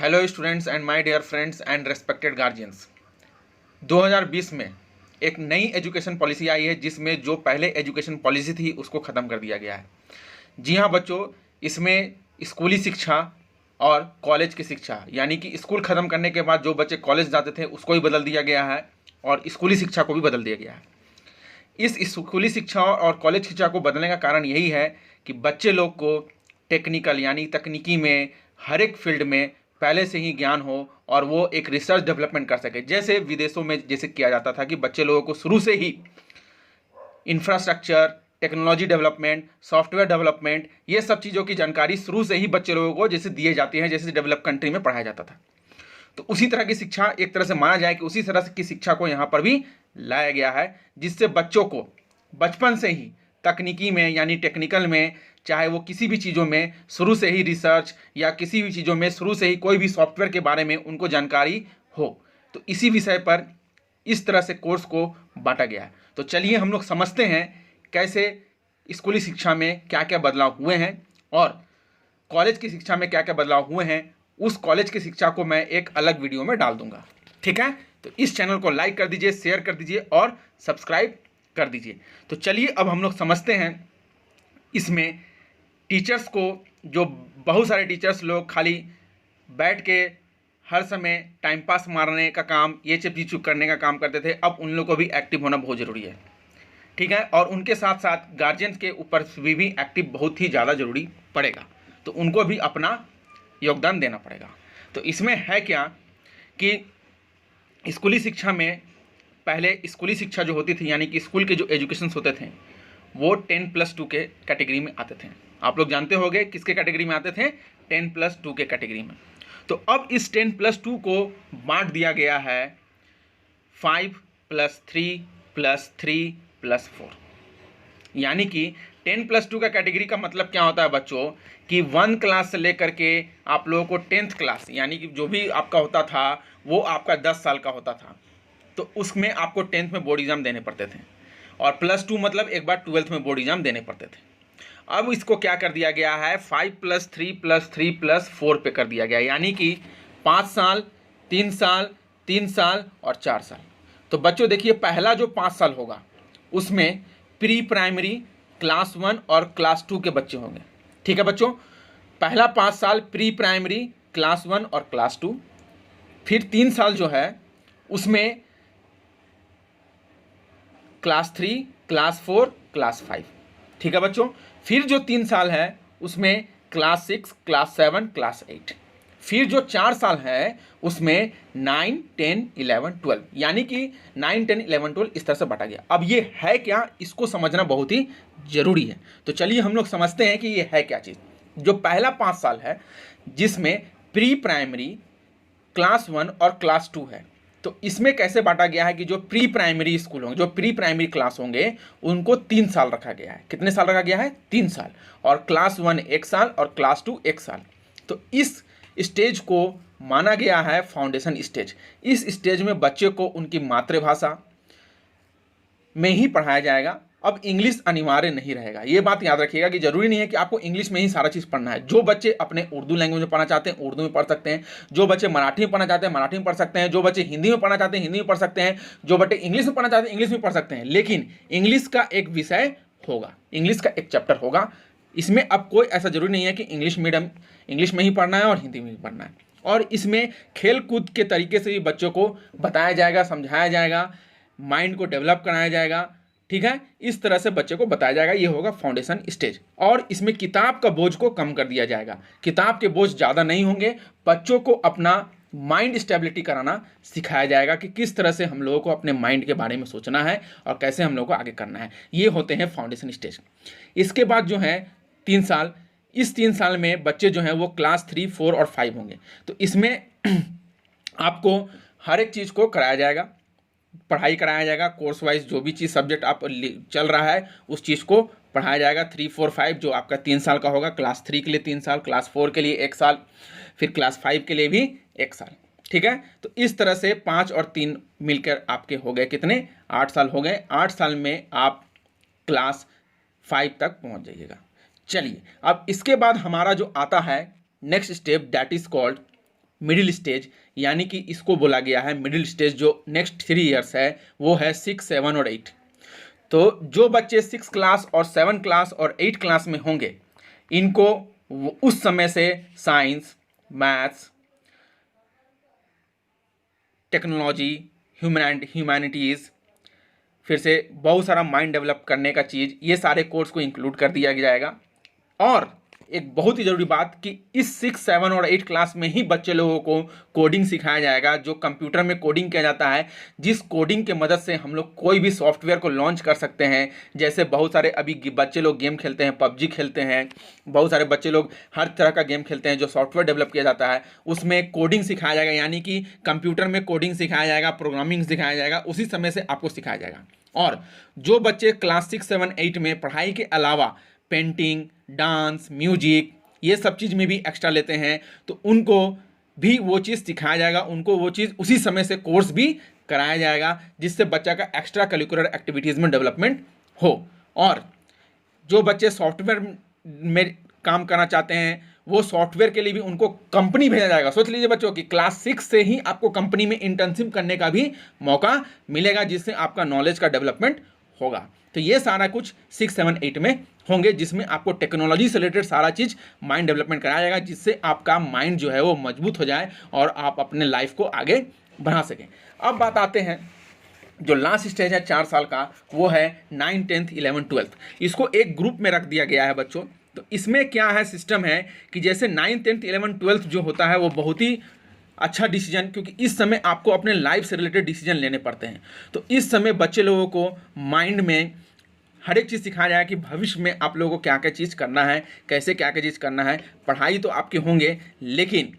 Hello students and my dear friends and respected guardians. 2020 में एक नई एजुकेशन पॉलिसी आई है जिसमें जो पहले एजुकेशन पॉलिसी थी उसको ख़त्म कर दिया गया है। जी हाँ बच्चों, इसमें स्कूली शिक्षा और कॉलेज की शिक्षा यानी कि स्कूल ख़त्म करने के बाद जो बच्चे कॉलेज जाते थे उसको भी बदल दिया गया है और स्कूली शिक्षा को भी बदल दिया गया है। इस स्कूली शिक्षा और कॉलेज शिक्षा को बदलने का कारण यही है कि बच्चे लोग को टेक्निकल यानी तकनीकी में हर एक फील्ड में पहले से ही ज्ञान हो और वो एक रिसर्च डेवलपमेंट कर सके। जैसे विदेशों में जैसे किया जाता था कि बच्चे लोगों को शुरू से ही infrastructure, technology development, software development, ये सब चीज़ों की जानकारी शुरू से ही बच्चे लोगों को जैसे दिए जाती हैं, जैसे डेवलप कंट्री में पढ़ाया जाता था। तो उसी तरह की शिक्षा एक तरह से माना जाए कि उसी तरह की शिक्षा को यहाँ पर भी लाया गया है, जिससे बच्चों को बचपन से ही तकनीकी में यानी टेक्निकल में, चाहे वो किसी भी चीज़ों में शुरू से ही रिसर्च या किसी भी चीज़ों में शुरू से ही कोई भी सॉफ्टवेयर के बारे में उनको जानकारी हो। तो इसी विषय पर इस तरह से कोर्स को बांटा गया है। तो चलिए हम लोग समझते हैं कैसे स्कूली शिक्षा में क्या क्या बदलाव हुए हैं और कॉलेज की शिक्षा में क्या क्या बदलाव हुए हैं। उस कॉलेज की शिक्षा को मैं एक अलग वीडियो में डाल दूंगा, ठीक है। तो इस चैनल को लाइक कर दीजिए, शेयर कर दीजिए और सब्सक्राइब कर दीजिए। तो चलिए अब हम लोग समझते हैं इसमें टीचर्स को, जो बहुत सारे टीचर्स लोग खाली बैठ के हर समय टाइम पास मारने का काम, ये सब चीज़ करने का काम करते थे, अब उन लोगों को भी एक्टिव होना बहुत ज़रूरी है, ठीक है। और उनके साथ साथ गार्जियंस के ऊपर भी एक्टिव बहुत ही ज़्यादा ज़रूरी पड़ेगा, तो उनको भी अपना योगदान देना पड़ेगा। तो इसमें है क्या कि स्कूली शिक्षा में पहले स्कूली शिक्षा जो होती थी यानी कि स्कूल के जो एजुकेशन होते थे वो 10+2 के कैटेगरी में आते थे। आप लोग जानते होंगे किसके कैटेगरी में आते थे, 10+2 के कैटेगरी में। तो अब इस 10+2 को बांट दिया गया है 5+3+3+4, यानी कि 10+2 का कैटेगरी का मतलब क्या होता है बच्चों कि 1 क्लास से लेकर के आप लोगों को 10th क्लास यानी कि जो भी आपका होता था वो आपका 10 साल का होता था। तो उसमें आपको 10th में बोर्ड एग्जाम देने पड़ते थे और +2 मतलब एक बार 12th में बोर्ड एग्जाम देने पड़ते थे। अब इसको क्या कर दिया गया है, 5+3+3+4 पे कर दिया गया, यानी कि 5 साल, 3 साल, 3 साल और 4 साल। तो बच्चों देखिए, पहला जो 5 साल होगा उसमें प्री प्राइमरी क्लास 1 और क्लास 2 के बच्चे होंगे, ठीक है बच्चों। पहला 5 साल प्री प्राइमरी क्लास 1 और क्लास 2, फिर 3 साल जो है उसमें क्लास 3, क्लास 4, क्लास 5, ठीक है बच्चों। फिर जो 3 साल है उसमें क्लास 6, क्लास 7, क्लास 8। फिर जो 4 साल है उसमें 9, 10, 11, 12, यानी कि 9, 10, 11, 12 इस तरह से बांटा गया। अब ये है क्या, इसको समझना बहुत ही जरूरी है। तो चलिए हम लोग समझते हैं कि ये है क्या चीज़। जो पहला 5 साल है जिसमें प्री प्राइमरी क्लास 1 और क्लास 2 है, तो इसमें कैसे बांटा गया है कि जो प्री प्राइमरी स्कूल होंगे, जो प्री प्राइमरी क्लास होंगे उनको 3 साल रखा गया है। कितने साल रखा गया है, 3 साल। और क्लास 1 1 साल और क्लास 2 1 साल। तो इस स्टेज को माना गया है फाउंडेशन स्टेज। इस स्टेज में बच्चे को उनकी मातृभाषा में ही पढ़ाया जाएगा। अब इंग्लिश अनिवार्य नहीं रहेगा, ये बात याद रखिएगा कि जरूरी नहीं है कि आपको इंग्लिश में ही सारा चीज़ पढ़ना है। जो बच्चे अपने उर्दू लैंग्वेज में पढ़ना चाहते हैं उर्दू में पढ़ सकते हैं, जो बच्चे मराठी में पढ़ना चाहते हैं मराठी में पढ़ सकते हैं, जो बच्चे हिंदी में पढ़ना चाहते हैं हिंदी में पढ़ सकते हैं, जो बच्चे इंग्लिश में पढ़ना चाहते हैं इंग्लिश में पढ़ सकते हैं। लेकिन इंग्लिश का एक विषय होगा, इंग्लिश का एक चैप्टर होगा। इसमें अब कोई ऐसा जरूरी नहीं है कि इंग्लिश मीडियम इंग्लिश में ही पढ़ना है और हिंदी में ही पढ़ना है। और इसमें खेल कूद के तरीके से भी बच्चों को बताया जाएगा, समझाया जाएगा, माइंड को डेवलप कराया जाएगा, ठीक है। इस तरह से बच्चे को बताया जाएगा। ये होगा फाउंडेशन स्टेज। और इसमें किताब का बोझ को कम कर दिया जाएगा, किताब के बोझ ज़्यादा नहीं होंगे। बच्चों को अपना माइंड स्टेबिलिटी कराना सिखाया जाएगा कि किस तरह से हम लोगों को अपने माइंड के बारे में सोचना है और कैसे हम लोगों को आगे करना है। ये होते हैं फाउंडेशन स्टेज। इसके बाद जो है 3 साल, इस 3 साल में बच्चे जो हैं वो क्लास 3, 4 और 5 होंगे। तो इसमें आपको हर एक चीज़ को कराया जाएगा, पढ़ाई कराया जाएगा। कोर्स वाइज जो भी चीज़ सब्जेक्ट आप चल रहा है उस चीज़ को पढ़ाया जाएगा। 3, 4, 5 जो आपका 3 साल का होगा, क्लास 3 के लिए 3 साल, क्लास 4 के लिए 1 साल, फिर क्लास 5 के लिए भी 1 साल, ठीक है। तो इस तरह से 5 और 3 मिलकर आपके हो गए कितने, 8 साल हो गए। 8 साल में आप क्लास 5 तक पहुंच जाइएगा। चलिए अब इसके बाद हमारा जो आता है next step, that is called middle stage, यानी कि इसको बोला गया है मिडिल स्टेज, जो नेक्स्ट 3 ईयर्स है वो है 6, 7 और 8। तो जो बच्चे 6 क्लास और 7 क्लास और 8 क्लास में होंगे, इनको उस समय से साइंस, मैथ्स, टेक्नोलॉजी, ह्यूमैनिटीज़, फिर से बहुत सारा माइंड डेवलप करने का चीज़, ये सारे कोर्स को इंक्लूड कर दिया जाएगा। और एक बहुत ही ज़रूरी बात कि इस 6, 7 और 8 क्लास में ही बच्चे लोगों को कोडिंग सिखाया जाएगा, जो कंप्यूटर में कोडिंग किया जाता है, जिस कोडिंग के मदद से हम लोग कोई भी सॉफ्टवेयर को लॉन्च कर सकते हैं। जैसे बहुत सारे अभी बच्चे लोग गेम खेलते हैं, पबजी खेलते हैं, बहुत सारे बच्चे लोग हर तरह का गेम खेलते हैं जो सॉफ्टवेयर डेवलप किया जाता है, उसमें कोडिंग सिखाया जाएगा, यानी कि कंप्यूटर में कोडिंग सिखाया जाएगा, प्रोग्रामिंग सिखाया जाएगा, उसी समय से आपको सिखाया जाएगा। और जो बच्चे क्लास 6, 7, 8 में पढ़ाई के अलावा पेंटिंग, डांस, म्यूजिक, ये सब चीज़ में भी एक्स्ट्रा लेते हैं, तो उनको भी वो चीज़ सिखाया जाएगा, उनको वो चीज़ उसी समय से कोर्स भी कराया जाएगा, जिससे बच्चा का एक्स्ट्रा करिकुलर एक्टिविटीज़ में डेवलपमेंट हो। और जो बच्चे सॉफ्टवेयर में काम करना चाहते हैं, वो सॉफ्टवेयर के लिए भी उनको कंपनी भेजा जाएगा। सोच लीजिए बच्चों कि क्लास 6 से ही आपको कंपनी में इंटर्नशिप करने का भी मौका मिलेगा, जिससे आपका नॉलेज का डेवलपमेंट होगा। तो ये सारा कुछ 6, 7, 8 में होंगे, जिसमें आपको टेक्नोलॉजी से रिलेटेड सारा चीज़ माइंड डेवलपमेंट कराया जाएगा, जिससे आपका माइंड जो है वो मजबूत हो जाए और आप अपने लाइफ को आगे बढ़ा सकें। अब बात आते हैं जो लास्ट स्टेज है 4 साल का, वो है 9, 10th, 11th, 12th। इसको एक ग्रुप में रख दिया गया है बच्चों। तो इसमें क्या है, सिस्टम है कि जैसे 9, 10th, 11th, 12th जो होता है वो बहुत ही अच्छा डिसीजन, क्योंकि इस समय आपको अपने लाइफ से रिलेटेड डिसीजन लेने पड़ते हैं। तो इस समय बच्चे लोगों को माइंड में हर एक चीज़ सिखाया जाए कि भविष्य में आप लोगों को क्या क्या चीज़ करना है, कैसे क्या क्या चीज़ करना है। पढ़ाई तो आपके होंगे, लेकिन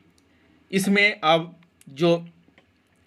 इसमें अब जो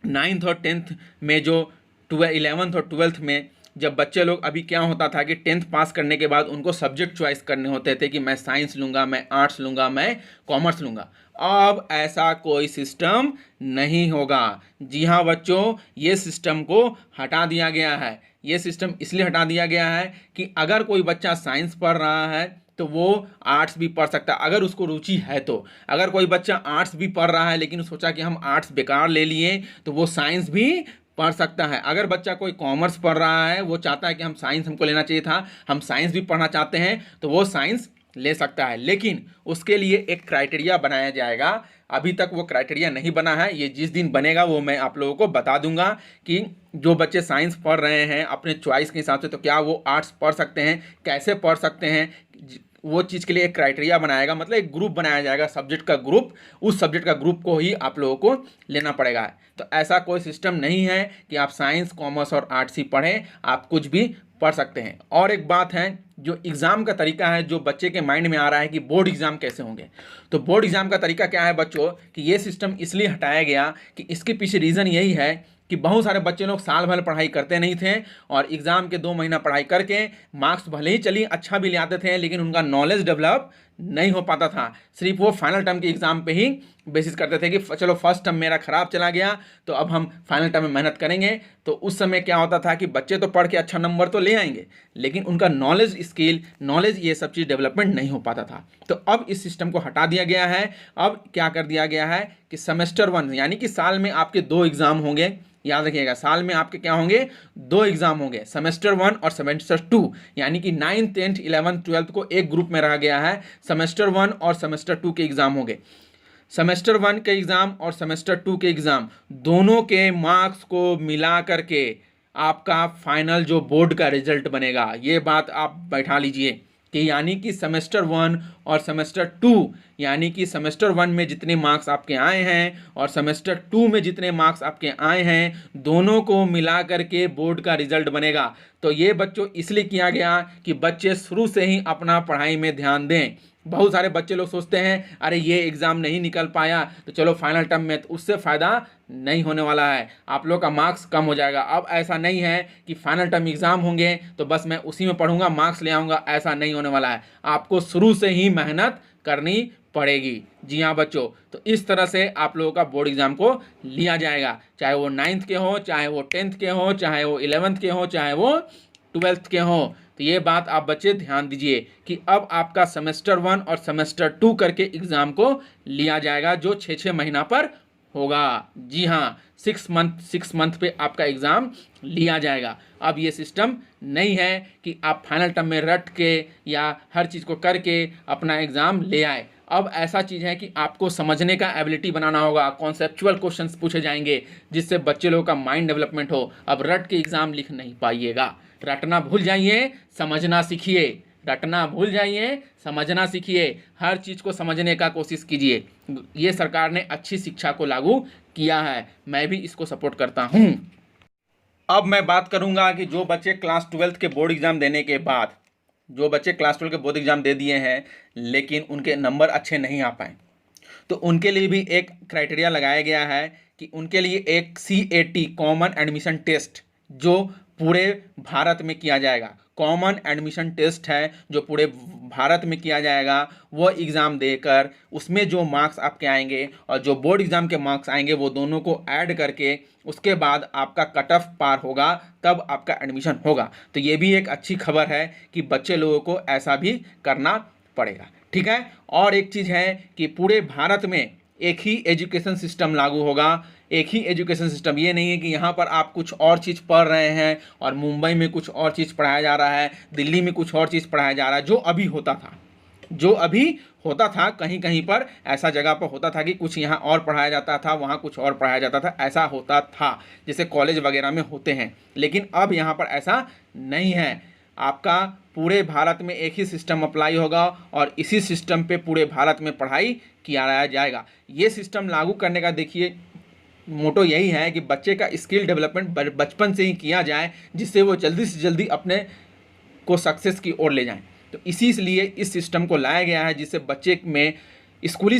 9th और 10th में, जो 11th और 12th में, जब बच्चे लोग, अभी क्या होता था कि 10th पास करने के बाद उनको सब्जेक्ट चॉइस करने होते थे कि मैं साइंस लूँगा, मैं आर्ट्स लूँगा, मैं कॉमर्स लूँगा। अब ऐसा कोई सिस्टम नहीं होगा। जी हाँ बच्चों, ये सिस्टम को हटा दिया गया है। ये सिस्टम इसलिए हटा दिया गया है कि अगर कोई बच्चा साइंस पढ़ रहा है तो वो आर्ट्स भी पढ़ सकता है, अगर उसको रुचि है तो। अगर कोई बच्चा आर्ट्स भी पढ़ रहा है लेकिन सोचा कि हम आर्ट्स बेकार ले लिए, तो वो साइंस भी पढ़ सकता है। अगर बच्चा कोई कॉमर्स पढ़ रहा है, वो चाहता है कि हम साइंस, हमको लेना चाहिए था, हम साइंस भी पढ़ना चाहते हैं, तो वो साइंस ले सकता है। लेकिन उसके लिए एक क्राइटेरिया बनाया जाएगा। अभी तक वो क्राइटेरिया नहीं बना है, ये जिस दिन बनेगा वो मैं आप लोगों को बता दूंगा कि जो बच्चे साइंस पढ़ रहे हैं अपने चॉइस के हिसाब से, तो क्या वो आर्ट्स पढ़ सकते हैं, कैसे पढ़ सकते हैं, वो चीज़ के लिए एक क्राइटेरिया बनाएगा, मतलब एक ग्रुप बनाया जाएगा, सब्जेक्ट का ग्रुप। उस सब्जेक्ट का ग्रुप को ही आप लोगों को लेना पड़ेगा। तो ऐसा कोई सिस्टम नहीं है कि आप साइंस, कॉमर्स और आर्ट्स ही पढ़ें, आप कुछ भी पढ़ सकते हैं। और एक बात है, जो एग्ज़ाम का तरीका है, जो बच्चे के माइंड में आ रहा है कि बोर्ड एग्ज़ाम कैसे होंगे, तो बोर्ड एग्ज़ाम का तरीका क्या है बच्चों, कि ये सिस्टम इसलिए हटाया गया कि इसके पीछे रीज़न यही है कि बहुत सारे बच्चे लोग साल भर पढ़ाई करते नहीं थे, और एग्ज़ाम के 2 महीना पढ़ाई करके मार्क्स भले ही चलिए अच्छा भी ले आते थे, लेकिन उनका नॉलेज डेवलप नहीं हो पाता था। सिर्फ वो फाइनल टर्म के एग्ज़ाम पे ही बेसिस करते थे कि चलो फर्स्ट टर्म मेरा ख़राब चला गया, तो अब हम फाइनल टर्म में मेहनत करेंगे। तो उस समय क्या होता था कि बच्चे तो पढ़ के अच्छा नंबर तो ले आएंगे, लेकिन उनका नॉलेज, स्किल, नॉलेज, ये सब चीज़ डेवलपमेंट नहीं हो पाता था। तो अब इस सिस्टम को हटा दिया गया है। अब क्या कर दिया गया है कि सेमेस्टर 1, यानी कि साल में आपके 2 एग्ज़ाम होंगे। याद रखिएगा, साल में आपके क्या होंगे, 2 एग्जाम होंगे, सेमेस्टर 1 और सेमेस्टर 2, यानी कि 9, 10, 11, 12 को एक ग्रुप में रखा गया है। सेमेस्टर 1 और सेमेस्टर 2 के एग्जाम होंगे। सेमेस्टर 1 के एग्जाम और सेमेस्टर 2 के एग्जाम दोनों के मार्क्स को मिला करके आपका फाइनल जो बोर्ड का रिजल्ट बनेगा। ये बात आप बैठा लीजिए कि यानी कि सेमेस्टर 1 और सेमेस्टर 2, यानी कि सेमेस्टर 1 में जितने मार्क्स आपके आए हैं और सेमेस्टर 2 में जितने मार्क्स आपके आए हैं, दोनों को मिला करके बोर्ड का रिजल्ट बनेगा। तो ये बच्चों इसलिए किया गया कि बच्चे शुरू से ही अपना पढ़ाई में ध्यान दें। बहुत सारे बच्चे लोग सोचते हैं अरे ये एग्ज़ाम नहीं निकल पाया तो चलो फाइनल टर्म में, तो उससे फ़ायदा नहीं होने वाला है, आप लोग का मार्क्स कम हो जाएगा। अब ऐसा नहीं है कि फाइनल टर्म एग्ज़ाम होंगे तो बस मैं उसी में पढ़ूंगा, मार्क्स ले आऊँगा, ऐसा नहीं होने वाला है। आपको शुरू से ही मेहनत करनी पड़ेगी। जी हाँ बच्चों, तो इस तरह से आप लोगों का बोर्ड एग्ज़ाम को लिया जाएगा, चाहे वो 9th के हो, चाहे वो 10th के हो, चाहे वो 11th के हो, चाहे वो ट्वेल्थ के हों तो ये बात आप बच्चे ध्यान दीजिए कि अब आपका सेमेस्टर 1 और सेमेस्टर 2 करके एग्ज़ाम को लिया जाएगा जो 6 महीना पर होगा। जी हाँ, 6 मंथ पे आपका एग्ज़ाम लिया जाएगा। अब ये सिस्टम नहीं है कि आप फाइनल टर्म में रट के या हर चीज़ को करके अपना एग्ज़ाम ले आए। अब ऐसा चीज़ है कि आपको समझने का एबिलिटी बनाना होगा, कॉन्सेप्चुअल क्वेश्चंस पूछे जाएंगे जिससे बच्चे लोगों का माइंड डेवलपमेंट हो। अब रट के एग्ज़ाम लिख नहीं पाइएगा, रटना भूल जाइए, समझना सीखिए। रटना भूल जाइए, समझना सीखिए, हर चीज़ को समझने का कोशिश कीजिए। ये सरकार ने अच्छी शिक्षा को लागू किया है, मैं भी इसको सपोर्ट करता हूँ। अब मैं बात करूँगा कि जो बच्चे क्लास 12 के बोर्ड एग्ज़ाम देने के बाद, जो बच्चे क्लास 12 के बोर्ड एग्ज़ाम दे दिए हैं लेकिन उनके नंबर अच्छे नहीं आ पाए, तो उनके लिए भी एक क्राइटेरिया लगाया गया है कि उनके लिए एक CAT कॉमन एडमिशन टेस्ट जो पूरे भारत में किया जाएगा, कॉमन एडमिशन टेस्ट है जो पूरे भारत में किया जाएगा। वो एग्ज़ाम देकर उसमें जो मार्क्स आपके आएंगे और जो बोर्ड एग्ज़ाम के मार्क्स आएंगे वो दोनों को ऐड करके उसके बाद आपका कट ऑफ पार होगा, तब आपका एडमिशन होगा। तो ये भी एक अच्छी खबर है कि बच्चे लोगों को ऐसा भी करना पड़ेगा, ठीक है। और एक चीज़ है कि पूरे भारत में एक ही एजुकेशन सिस्टम लागू होगा, एक ही एजुकेशन सिस्टम। ये नहीं है कि यहाँ पर आप कुछ और चीज़ पढ़ रहे हैं और मुंबई में कुछ और चीज़ पढ़ाया जा रहा है, दिल्ली में कुछ और चीज़ पढ़ाया जा रहा है। जो अभी होता था कहीं कहीं पर ऐसा जगह पर होता था कि कुछ यहाँ और पढ़ाया जाता था, वहाँ कुछ और पढ़ाया जाता था, ऐसा होता था जैसे कॉलेज वगैरह में होते हैं। लेकिन अब यहाँ पर ऐसा नहीं है, आपका पूरे भारत में एक ही सिस्टम अप्लाई होगा और इसी सिस्टम पे पूरे भारत में पढ़ाई किया जाएगा। ये सिस्टम लागू करने का देखिए मोटो यही है कि बच्चे का स्किल डेवलपमेंट बचपन से ही किया जाए जिससे वो जल्दी से जल्दी अपने को सक्सेस की ओर ले जाएं। तो इसीलिए इस सिस्टम को लाया गया है जिससे बच्चे में स्कूली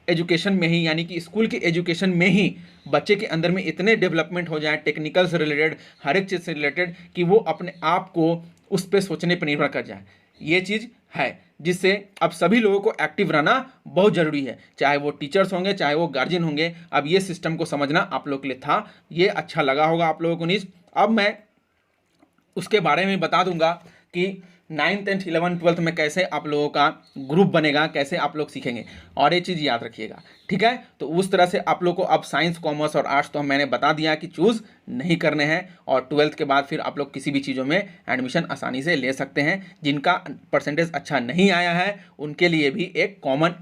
एजुकेशन में ही, यानी कि स्कूल के एजुकेशन में ही बच्चे के अंदर में इतने डेवलपमेंट हो जाए टेक्निकल से रिलेटेड, हर एक चीज़ से रिलेटेड, कि वो अपने आप को उस पर सोचने पर निर्भर कर जाए। ये चीज़ है जिससे अब सभी लोगों को एक्टिव रहना बहुत ज़रूरी है, चाहे वो टीचर्स होंगे चाहे वो गार्जियन होंगे। अब ये सिस्टम को समझना आप लोग के लिए था, ये अच्छा लगा होगा आप लोगों को न्यूज़। अब मैं उसके बारे में बता दूंगा कि 9th 10th 11th 12th में कैसे आप लोगों का ग्रुप बनेगा, कैसे आप लोग सीखेंगे। और ये चीज़ याद रखिएगा, ठीक है। तो उस तरह से आप लोग को अब साइंस, कॉमर्स और आर्ट्स तो मैंने बता दिया कि चूज़ नहीं करने हैं, और 12th के बाद फिर आप लोग किसी भी चीज़ों में एडमिशन आसानी से ले सकते हैं। जिनका परसेंटेज अच्छा नहीं आया है उनके लिए भी एक कॉमन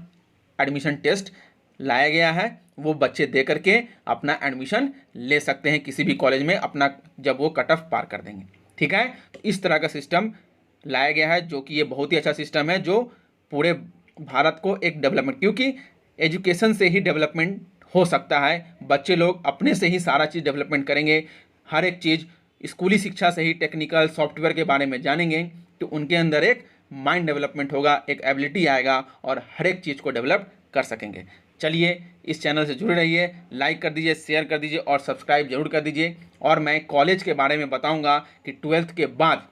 एडमिशन टेस्ट लाया गया है, वो बच्चे दे करके अपना एडमिशन ले सकते हैं किसी भी कॉलेज में अपना, जब वो कट ऑफ पार कर देंगे, ठीक है। तो इस तरह का सिस्टम लाया गया है जो कि ये बहुत ही अच्छा सिस्टम है जो पूरे भारत को एक डेवलपमेंट, क्योंकि एजुकेशन से ही डेवलपमेंट हो सकता है। बच्चे लोग अपने से ही सारा चीज़ डेवलपमेंट करेंगे, हर एक चीज़ स्कूली शिक्षा से ही टेक्निकल सॉफ्टवेयर के बारे में जानेंगे तो उनके अंदर एक माइंड डेवलपमेंट होगा, एक एबिलिटी आएगा और हर एक चीज़ को डेवलप कर सकेंगे। चलिए इस चैनल से जुड़े रहिए, लाइक कर दीजिए, शेयर कर दीजिए और सब्सक्राइब जरूर कर दीजिए। और मैं कॉलेज के बारे में बताऊंगा कि 12th के बाद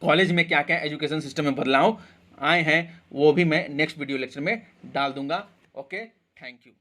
कॉलेज में क्या क्या एजुकेशन सिस्टम में बदलाव आए हैं, वो भी मैं नेक्स्ट वीडियो लेक्चर में डाल दूंगा। Okay, thank you.